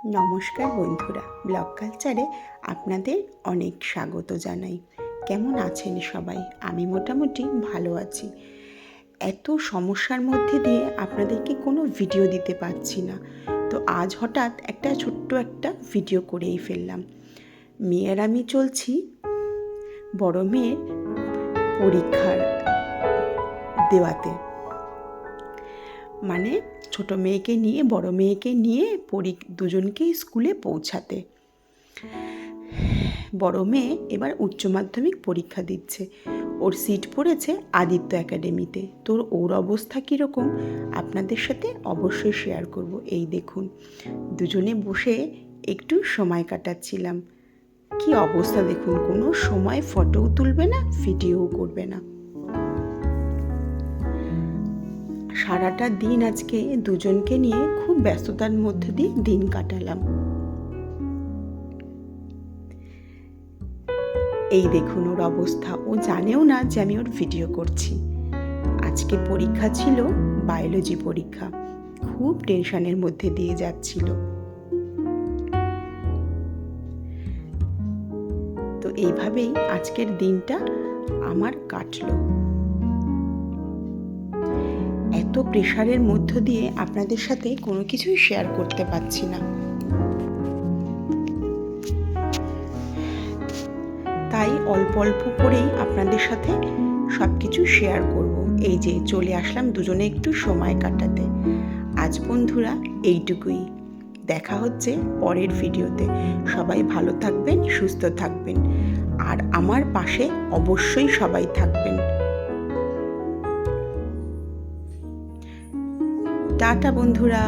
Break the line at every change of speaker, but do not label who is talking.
নমস্কার বন্ধুরা, ব্লগ কালচারে আপনাদের অনেক স্বাগত জানাই। কেমন আছেন সবাই? আমি মোটামুটি ভালো আছি। এত সমস্যার মধ্যে দিয়ে আপনাদেরকে কোনো ভিডিও দিতে পারছি না, তো আজ হঠাৎ একটা ছোট্ট একটা ভিডিও করেই ফেললাম। মেয়ের আমি চলছি বড় মেয়ের পরীক্ষার দেওয়াতে, মানে ছোট মেয়েকে নিয়ে বড় মেয়েকে নিয়ে দুজনকেই স্কুলে পৌঁছাতে। বড় মেয়ে এবার উচ্চ মাধ্যমিক পরীক্ষা দিচ্ছে, ওর সিট পড়েছে আদিত্য একাডেমিতে। ওর অবস্থা কীরকম আপনাদের সাথে অবশ্যই শেয়ার করব। এই দেখুন, দুজনে বসে একটু সময় কাটাচ্ছিলাম। কি অবস্থা দেখুন, কোনো সময় ফটোও তুলবে না, ভিডিওও করবে না। সারাটা দিন আজকে দুজনকে নিয়ে খুব ব্যস্ততার মধ্যে দিয়ে দিন কাটালাম। এই দেখুন ওর অবস্থা, ও জানেও না যে আমি ওর ভিডিও করছি। আজকে পরীক্ষা ছিল, বায়োলজি পরীক্ষা, খুব টেনশনের মধ্যে দিয়ে যাচ্ছিল। তো এইভাবেই আজকের দিনটা আমার কাটলো। এত প্রেশারের মধ্য দিয়ে আপনাদের সাথে কোনো কিছুই শেয়ার করতে পারছি না, তাই অল্প অল্প করেই আপনাদের সাথে সব কিছু শেয়ার করব। এই যে চলে আসলাম দুজনে একটু সময় কাটাতে। আজ বন্ধুরা এইটুকুই, দেখা হচ্ছে পরের ভিডিওতে। সবাই ভালো থাকবেন, সুস্থ থাকবেন, আর আমার পাশে অবশ্যই সবাই থাকবেন। টাটা বন্ধুরা।